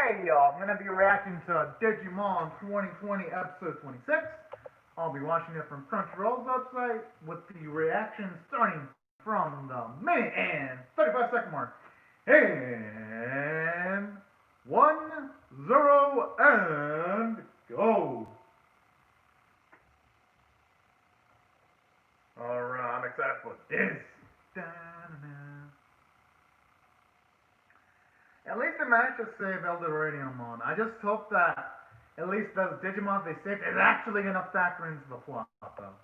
Hey y'all, I'm gonna be reacting to Digimon 2020 episode 26. I'll be watching it from Crunchyroll's website with the reaction starting from the minute and 35-second mark. And 1-0 and go. Alright, I'm excited for this. Da-na-na. At least they managed to save Eldoradiumon. I just hope that at least those Digimon they saved is actually gonna factor into the plot, though.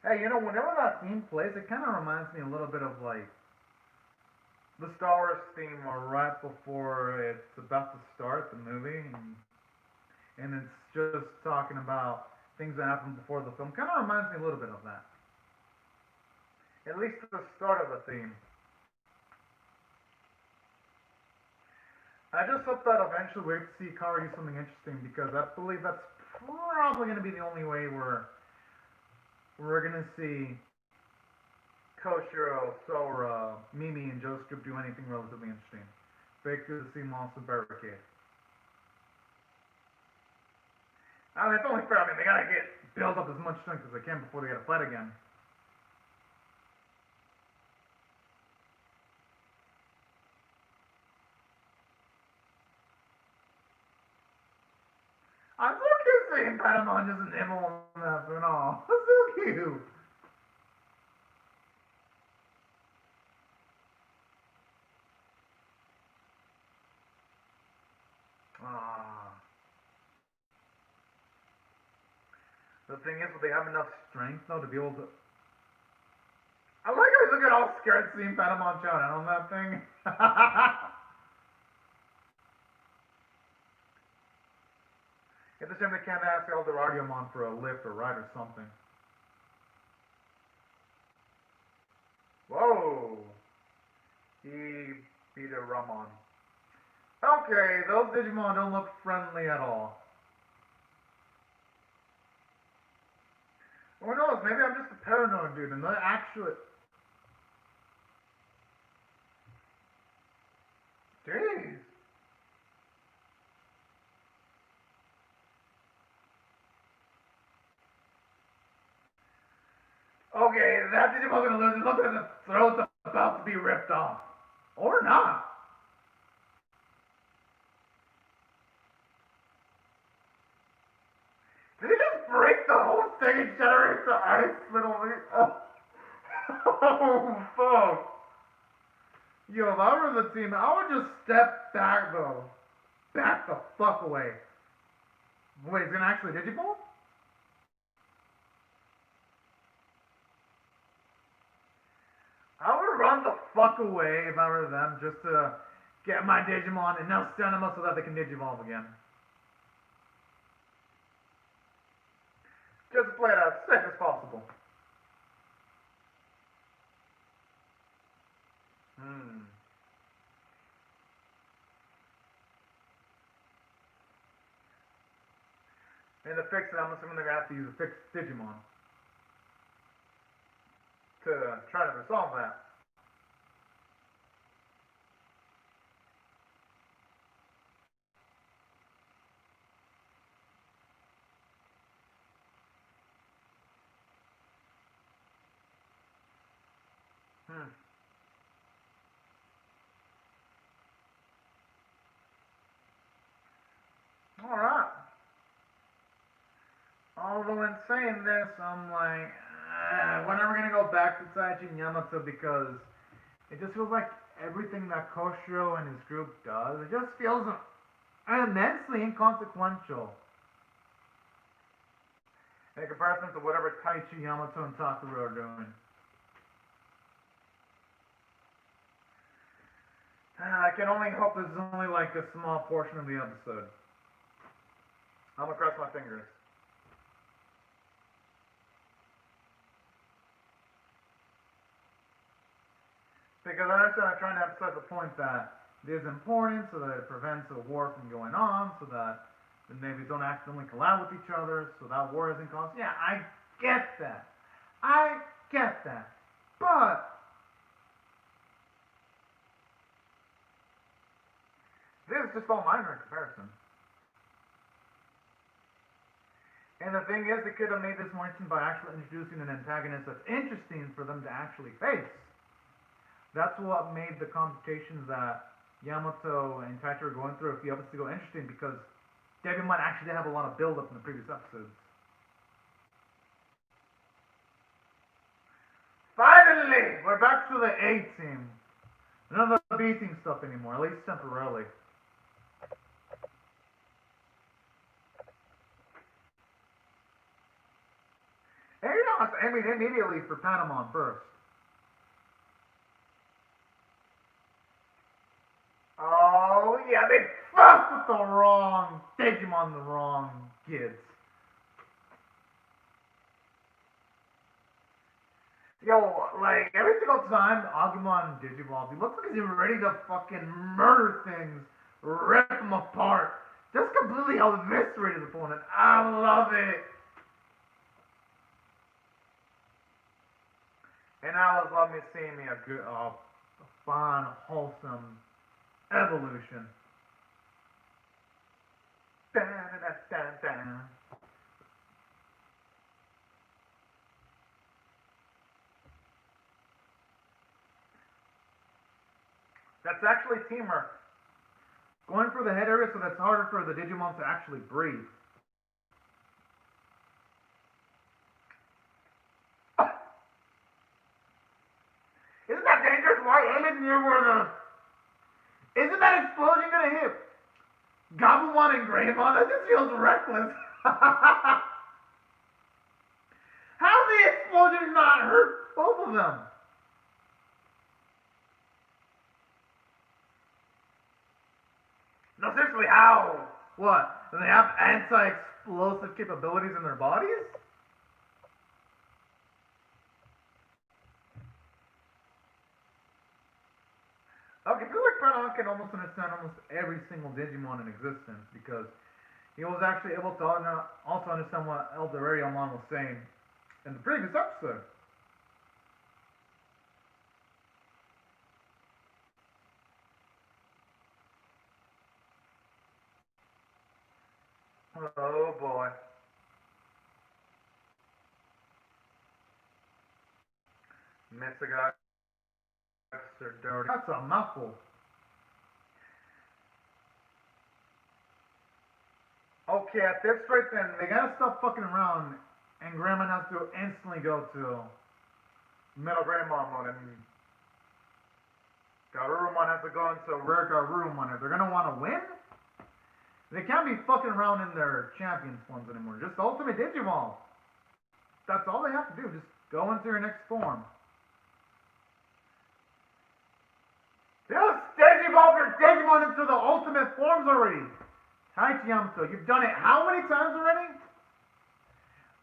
Hey, you know, whenever that theme plays, it kind of reminds me a little bit of like the Star Wars theme, right before it's about to start the movie, and it's just talking about things that happened before the film. Kind of reminds me a little bit of that. At least at the start of the theme. I just hope that eventually we get to see Kara do something interesting, because I believe that's probably going to be the only way we're going to see Koshiro, Sora, Mimi, and Joe's group do anything relatively interesting. Very good to see Monster Barricade. I mean, it's only fair. I mean, they gotta build up as much strength as they can before they gotta fight again. I'm so cute seeing Patamon just nibble on that and all. That's so cute. Ah. The thing is, will they have enough strength though to be able to? I like how he's looking all scared seeing Patamon chow down on that thing. It's a shame they can't ask Eldoradiumon for a lift or ride or something. Whoa! He beat a Ramon. Okay, those Digimon don't look friendly at all. Who knows, maybe I'm just a paranoid dude and they're actually... Jeez! Okay, that Digimon's gonna lose. It looks like the throat's about to be ripped off. Or not. Did he just break the whole thing and generate the ice little bit? Oh, oh fuck. Yo, if I were the team, I would just step back though. Back the fuck away. Wait, he's gonna actually Digimon? I would run the fuck away if I were them, just to get my Digimon and now stun them up so that they can Digivolve again. Just play it as safe as possible. And to fix it, I'm assuming they're gonna have to use a fixed Digimon to try to resolve that. Alright. Although in saying this, I'm like, when are we gonna go back to Taichi and Yamato, because it just feels like everything that Koshiro and his group does, it just feels immensely inconsequential in comparison to whatever Taichi, Yamato, and Takuro are doing. I can only hope this is only like a small portion of the episode. I'm gonna cross my fingers. Because I understand I'm trying to emphasize the point that it is important so that it prevents a war from going on, so that the navies don't accidentally collide with each other, so that war isn't caused. Yeah, I get that. I get that. But this is just all minor in comparison. And the thing is, they could have made this more interesting by actually introducing an antagonist that's interesting for them to actually face. That's what made the confrontations that Yamato and Taichi were going through a few episodes ago interesting, because Digimon actually did have a lot of build-up in the previous episodes. Finally! We're back to the A team. None of the B team stuff anymore, at least temporarily. And you know, I mean, immediately for Patamon first. Oh, yeah, they fucked with the wrong Digimon, the wrong kids. Yo, like, every single time Agumon Digivolves, he looks like he's ready to fucking murder things, rip them apart, just completely eviscerate his opponent. I love it. And I always love me seeing me a good, fun, wholesome evolution. Dun, dun, dun, dun. That's actually teamwork. Going for the head area so that's harder for the Digimon to actually breathe. Isn't that dangerous? Why aim it near where the... Isn't that explosion gonna hit Gabumon and Greymon? That just feels reckless. How the explosion not hurt both of them? No, seriously, how? What? Do they have anti-explosive capabilities in their bodies? Okay, I feel like Patamon can almost understand almost every single Digimon in existence, because he was actually able to also understand what Eldorariomon was saying in the previous episode. Oh boy. Mitsugai are dirty. That's a mouthful. Okay, at this rate then, they gotta stop fucking around, and Greymon has to instantly go to Middle Greymon mode, and Garurumon has to go into Rare Garurumon. If they're gonna wanna win, they can't be fucking around in their champion forms anymore. Just Ultimate Digivolve. That's all they have to do. Just go into your next form. Just Digivolve your Digimon into the ultimate forms already. Taichi Yamato, you've done it how many times already?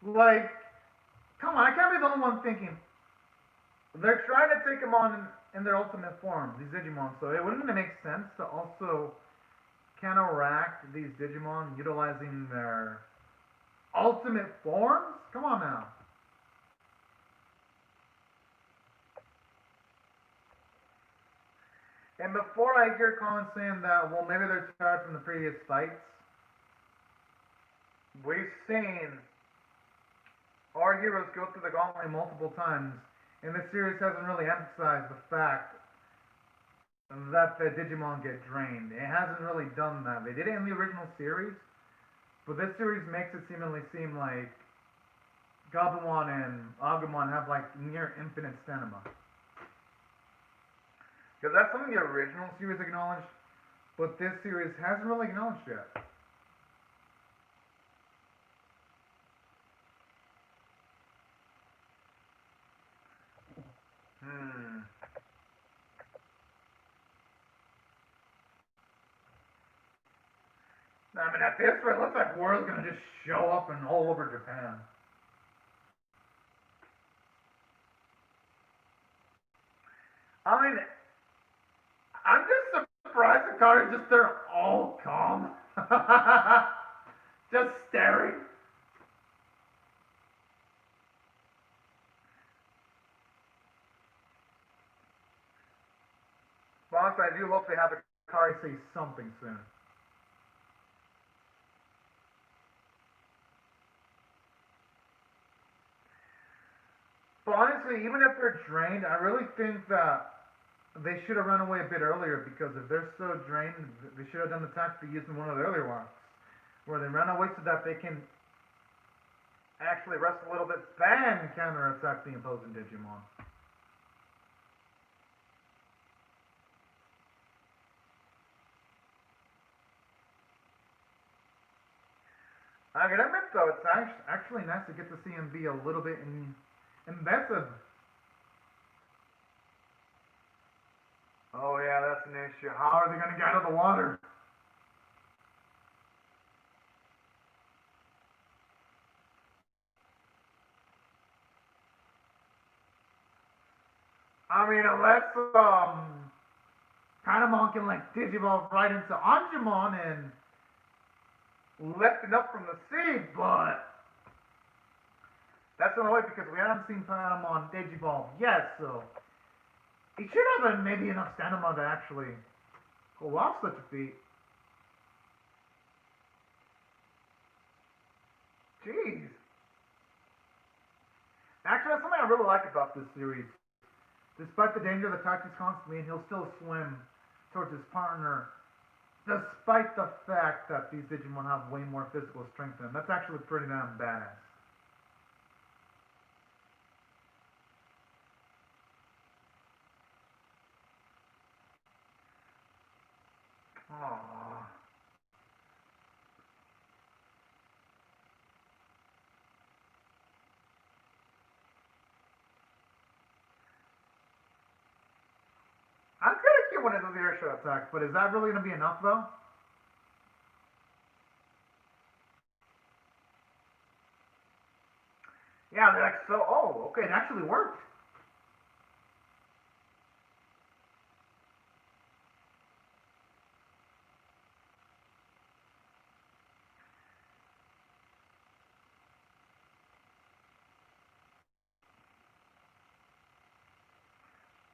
Like, come on, I can't be the only one thinking. They're trying to take them on in their ultimate form, these Digimon, so it wouldn't it make sense to also counteract these Digimon utilizing their ultimate forms? Come on now. And before I hear comments saying that, well, maybe they're tired from the previous fights, we've seen our heroes go through the gauntlet multiple times, and this series hasn't really emphasized the fact that the Digimon get drained. It hasn't really done that. They did it in the original series, but this series makes it seem like Gabumon and Agumon have like near infinite stamina. Because that's something the original series acknowledged, but this series hasn't really acknowledged yet. I mean, at this rate, it looks like war's gonna just show up and all over Japan. I mean, I'm just surprised the car is just there all calm. Just staring. honestly, I do hope they have a card say something soon. But honestly, even if they're drained, I really think that they should have run away a bit earlier, because if they're so drained, they should have done the tactic they used in one of the earlier ones, where they run away so that they can actually rest a little bit, then counterattack the opposing Digimon. I gotta admit though, it's actually nice to get to see him be a little bit inventive. Oh yeah, that's an issue. How are they gonna get out of the water? I mean, unless Patamon can like Digivolve right into Anjumon and lift it up from the sea, but that's the only way, because we haven't seen Patamon Digivolve yet, so he should have maybe enough stamina to actually pull off such a feat. Jeez. Actually, that's something I really like about this series. Despite the danger of attacks constantly, and he'll still swim towards his partner, despite the fact that these Digimon have way more physical strength than him. That's actually pretty damn badass. Aww. I'm gonna get one of those airshot attacks, but is that really gonna be enough though? Yeah, they're like, so, oh, okay, it actually worked.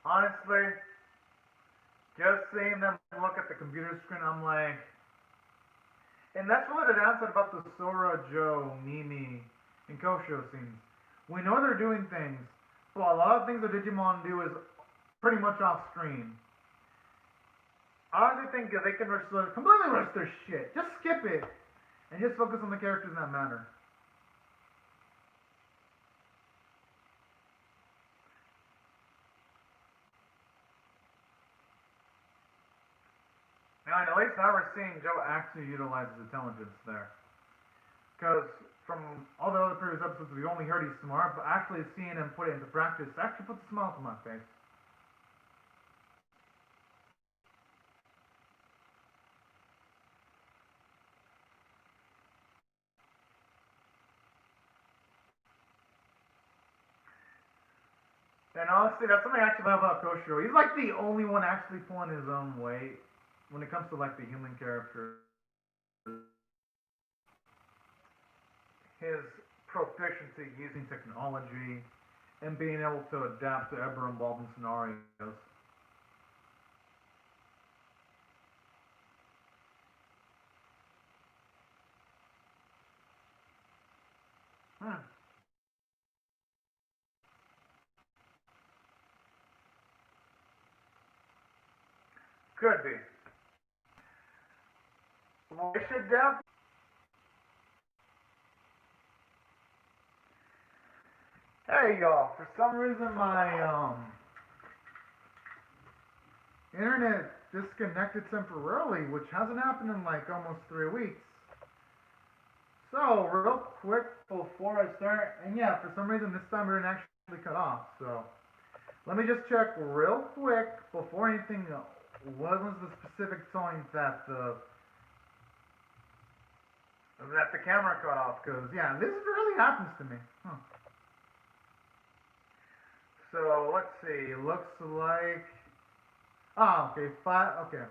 Honestly, just seeing them look at the computer screen, I'm like, and that's really the downside about the Sora, Joe, Mimi, and Kosho scenes. We know they're doing things, but a lot of things that Digimon do is pretty much off screen. I honestly think that they can completely rush their shit. Just skip it and just focus on the characters that matter. Now, at least now we're seeing Joe actually utilize his intelligence there. Because from all the other previous episodes, we've only heard he's smart, but actually seeing him put it into practice actually puts a smile on my face. And honestly, that's something I actually love about Koshiro. He's like the only one actually pulling his own weight when it comes to like the human character. His proficiency using technology and being able to adapt to ever evolving scenarios. Hmm. Could be. Well, I should doubt. Hey y'all, for some reason my internet disconnected temporarily, which hasn't happened in like almost 3 weeks. So, real quick before I start, and yeah, for some reason this time it didn't actually cut off, so let me just check real quick before anything. What was the specific time that the camera cut off? Because yeah, this really happens to me. Huh. So let's see. Looks like okay, five. Okay,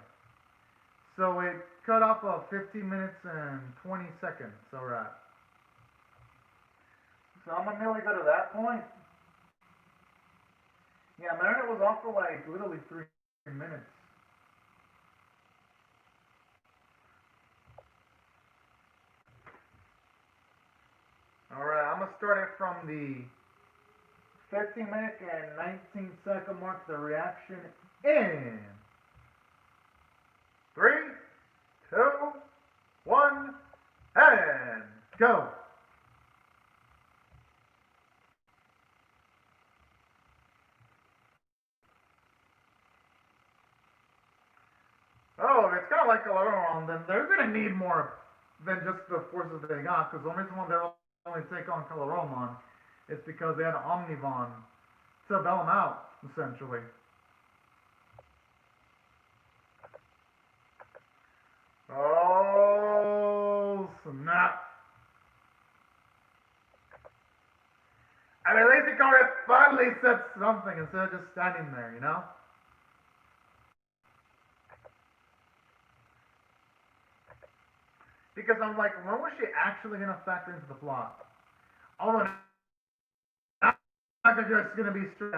so it cut off of 15 minutes and 20 seconds. All right. So I'm gonna nearly go to that point. Yeah, my internet was off for like literally 3 minutes. I'm gonna start it from the 13-minute and 19-second mark. The reaction in 3, 2, 1, and go. Oh, it's kind of like Coloron. Then they're gonna need more than just the forces they got, because the only reason why they're only take on Coloron is because they had an Omnivon to bail them out, essentially. Oh, snap. I mean, at least the card finally said something instead of just standing there, you know? Because I'm like, when was she actually going to factor into the plot? Oh, no, not just going to be straight.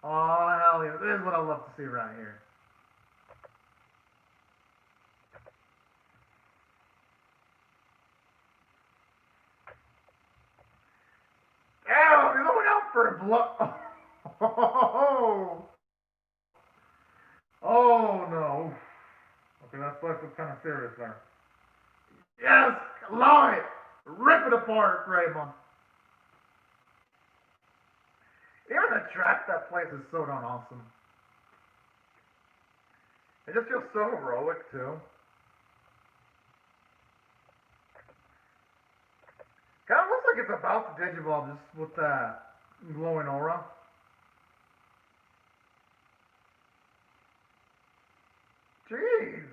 Oh, hell yeah. This is what I love to see right here. Ew, he's going out for blood. Oh, oh, no. Okay, that's kind of serious there. Yes, allow it. Rip it apart, Raymond. Even the track that place is so darn awesome. It just feels so heroic too. Kind of looks like it's about to Digivolve just with that glowing aura. Jeez.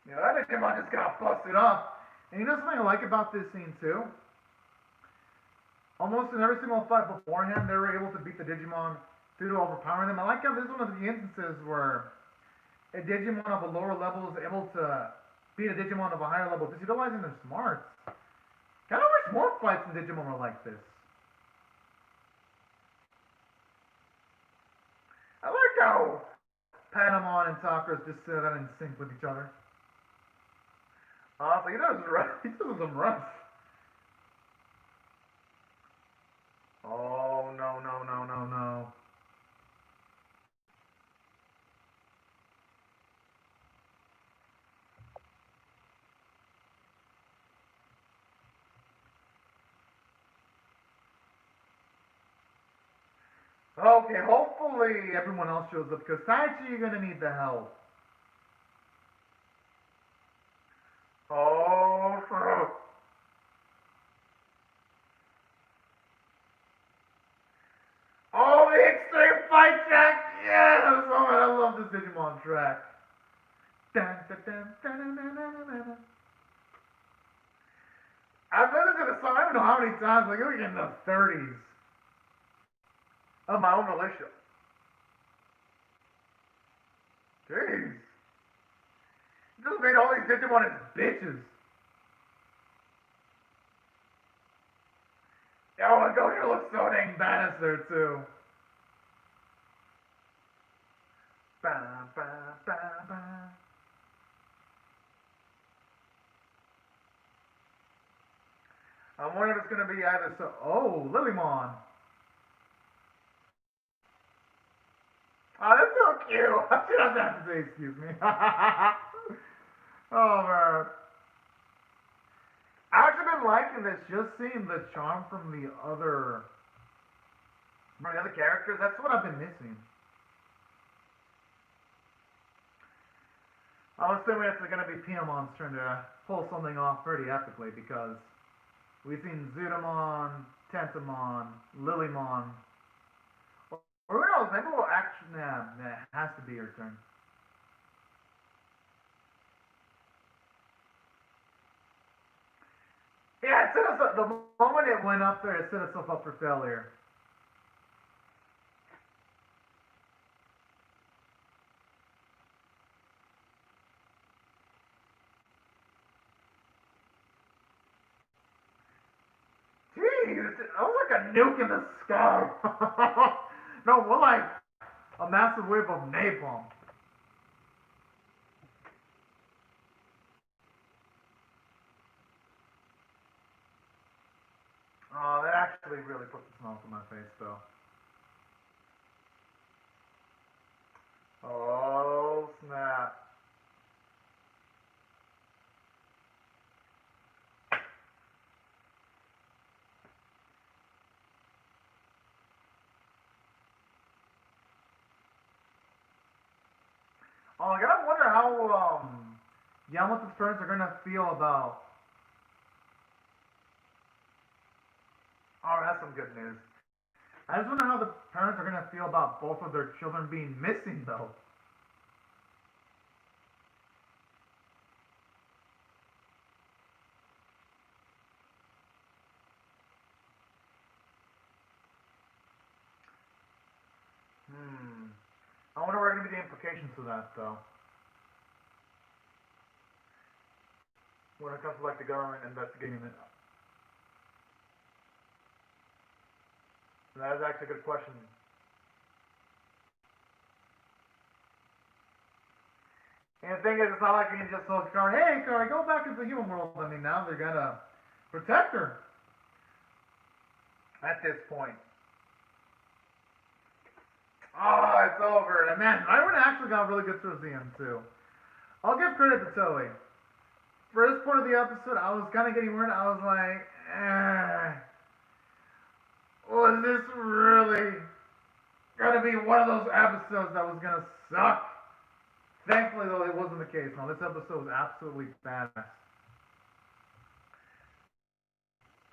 Yeah, that Digimon just got busted up. And you know something I like about this scene too? Almost in every single fight beforehand, they were able to beat the Digimon due to overpowering them. I like how this is one of the instances where a Digimon of a lower level is able to beat a Digimon of a higher level, just utilizing their smarts. Kind of wish more fights in Digimon were like this. I like how Patamon and Sakura just sit out in sync with each other. Honestly, he does some runs. Oh, no, no, no, no, no. Okay, hopefully everyone else shows up, because Taichi, you're gonna need the help. Oh, oh, the extreme fight track! Yes! Oh, man, I love this Digimon track. Dun, dun, dun, dun, dun, dun, dun, dun, dun. I've listened to the song, I don't know how many times, like, it was in the 30s. Of my own militia. Jeez. You just made all these Digimon as bitches. Oh my god, you look so dang badass there too. Ba, ba, ba, ba. I'm wondering if it's gonna be either so. Oh, Lilymon. Oh, that's so cute. I should have to say excuse me. Oh man. I've actually been liking this, just seeing the charm from the other characters. That's what I've been missing. I'm assuming it's going to be Piamon's turn to pull something off pretty epically, because we've seen Zudomon, Tentamon, Lilymon. Or who knows, maybe we'll actually... Nah, it has to be your turn. Yeah, it set us up, the moment it went up there, it set itself up for failure. Jeez, that was like a nuke in the sky. No, more like a massive wave of napalm. actually really put the smile on my face, though. Oh, snap. Oh, I gotta wonder how Yamato's parents are gonna feel about. Oh, that's some good news. I just wonder how the parents are gonna feel about both of their children being missing, though. Hmm. I wonder what are gonna be the implications of that, though. When it comes to like the government investigating it. That is actually a good question. And the thing is, it's not like you can just tell Kari, hey, Kari, go back into the human world. I mean, now they're gonna protect her at this point. Oh, it's over. And man, I would actually got really good towards the end, too. I'll give credit to Toei. For this part of the episode, I was kind of getting worried. I was like, was this really gonna be one of those episodes that was gonna suck? Thankfully, though, it wasn't the case. No, this episode was absolutely badass.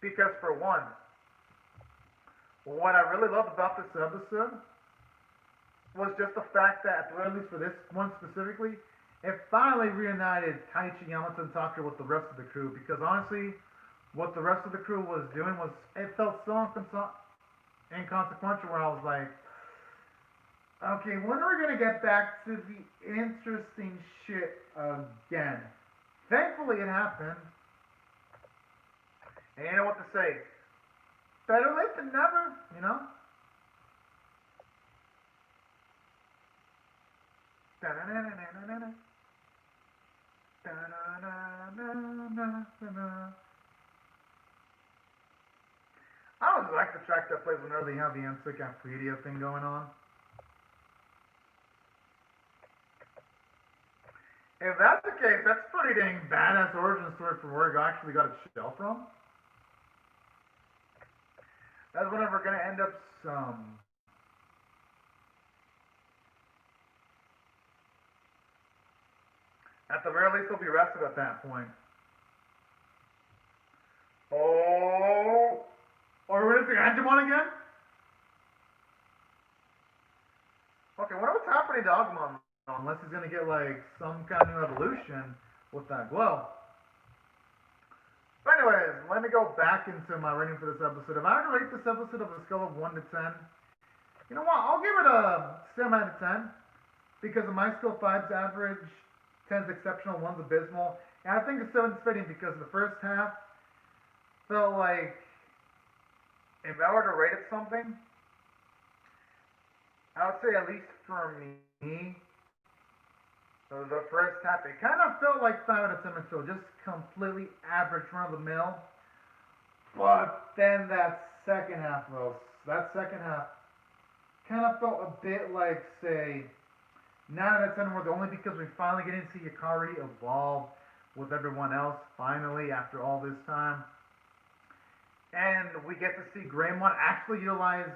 Because for one, what I really loved about this episode was just the fact that, at least for this one specifically, it finally reunited Taichi, Yamato, and Takara with the rest of the crew. Because honestly, what the rest of the crew was doing was, it felt so inconsequential where I was like, okay, when are we going to get back to the interesting shit again? Thankfully it happened. And you know what to say. Better late than never, you know? I always like the track that plays whenever they have the N6 Aphrodia thing going on. If that's the case, that's a pretty dang badass origin story for where it actually got its shell from. That's whenever we're gonna end up some. At the very least, they'll be rested at that point. Oh, or we're gonna see Digimon again? Okay, what's happening to Agumon? Unless he's gonna get like some kind of new evolution with that glow. But anyways, let me go back into my rating for this episode. If I were to rate this episode of a scale of 1 to 10, you know what? I'll give it a 7 out of 10. Because of my skill 5's average, 10's exceptional, 1's abysmal. And I think the 7's fitting because the first half felt like, if I were to rate it something, I would say at least for me, the first half, it kind of felt like 5 out of 10 so just completely average, run of the mill. But then that second half, though, kind of felt a bit like, say, 9 out of 10 were only because we finally get to see Yukari evolve with everyone else, finally, after all this time. And we get to see Greymon actually utilize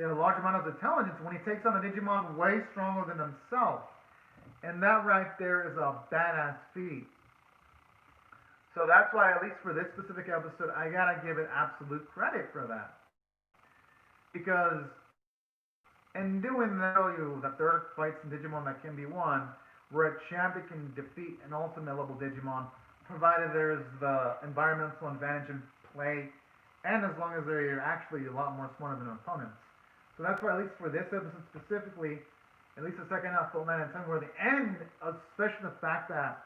a large amount of intelligence when he takes on a Digimon way stronger than himself. And that right there is a badass feat. So that's why, at least for this specific episode, I gotta give it absolute credit for that. Because in doing that, that there are fights in Digimon that can be won, where a champion can defeat an ultimate level Digimon, provided there's the environmental advantage in play, and as long as they're actually a lot more smarter than opponents. So that's why, at least for this episode specifically, at least the second half felt 9 out of 10, where the end, especially the fact that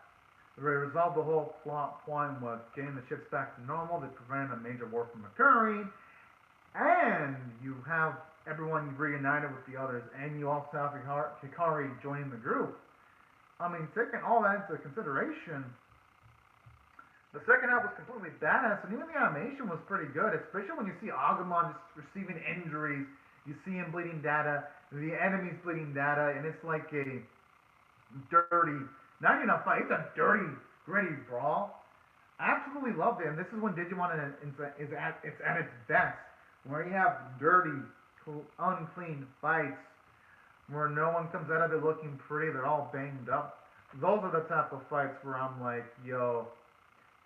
they resolved the whole plot point with getting the ships back to normal, they prevented a major war from occurring, and you have everyone reunited with the others, and you also have Hikari joining the group. I mean, taking all that into consideration, The second half was completely badass, and even the animation was pretty good, especially when you see Agumon just receiving injuries. You see him bleeding data, the enemy's bleeding data, and it's like a dirty, not even a fight, it's a dirty, gritty brawl. I absolutely loved it, and this is when Digimon is at its best, where you have dirty, unclean fights, where no one comes out of it looking pretty, they're all banged up. Those are the type of fights where I'm like, yo,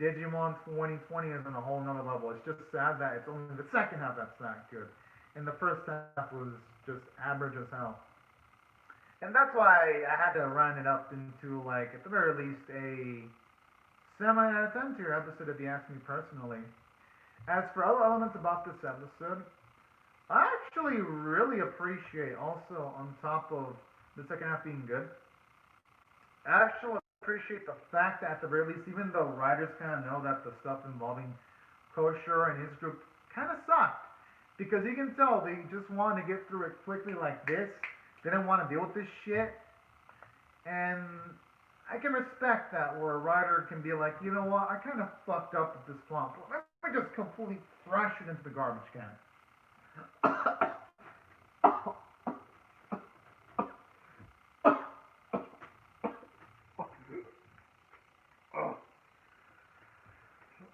Digimon 2020 is on a whole nother level. It's just sad that it's only the second half that's that good. And the first half was just average as hell. And that's why I had to round it up into, like, at the very least, a 7 out of 10 tier episode if you ask me personally. As for other elements about this episode, I actually really appreciate also, on top of the second half being good, I actually appreciate the fact that at the very least, even though writers kind of know that the stuff involving Kosher and his group kind of sucked, because you can tell they just wanted to get through it quickly like this. They didn't want to deal with this shit. And I can respect that, where a writer can be like, you know what, I kind of fucked up with this plot. Let me just completely thrash it into the garbage can.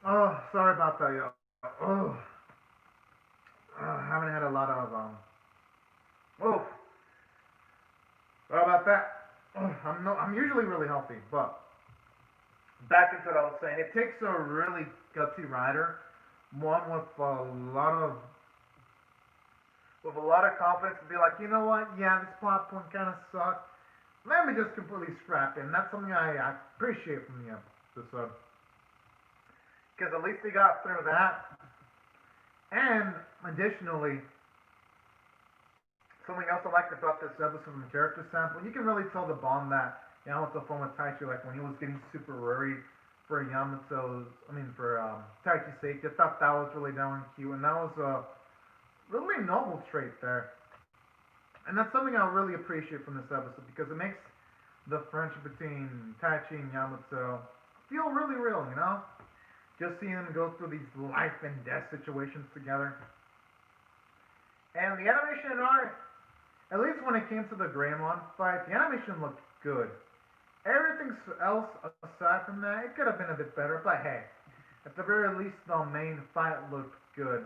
Oh, sorry about that, yo. Oh. I haven't had a lot of, oh. Sorry about that. I'm usually really healthy, but back into what I was saying. It takes a really gutsy writer, one with a lot of confidence, to be like, you know what? Yeah, this plot point kind of sucked. Let me just completely scrap it, and that's something I appreciate from the episode, because at least they got through that. And additionally, something else I liked about this episode from the character sample, you can really tell the bond that Yamato formed with Taichi, like when he was getting super worried for Taichi's sake. I thought that was really darn cute, and that was a really noble trait there. And that's something I really appreciate from this episode, because it makes the friendship between Taichi and Yamato feel really real, you know? Just seeing them go through these life and death situations together. And the animation and art, at least when it came to the Greymon fight, the animation looked good. Everything else aside from that, it could have been a bit better, but hey, at the very least, the main fight looked good.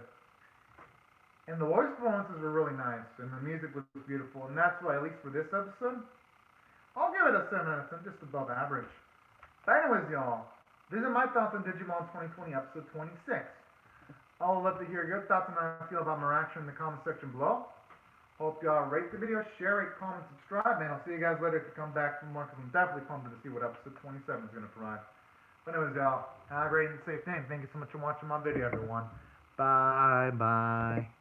And the voice performances were really nice, and the music was beautiful, and that's why, at least for this episode, I'll give it a 7 out of 10, just above average. But anyways, y'all, these are my thoughts on Digimon 2020, episode 26. I'll love to hear your thoughts on how you feel about my reaction in the comment section below. Hope y'all rate the video, share, rate, comment, subscribe, and I'll see you guys later to come back for more, because I'm definitely pumped to see what episode 27 is going to provide. But anyways, y'all, have a great and safe day. Thank you so much for watching my video, everyone. Bye-bye.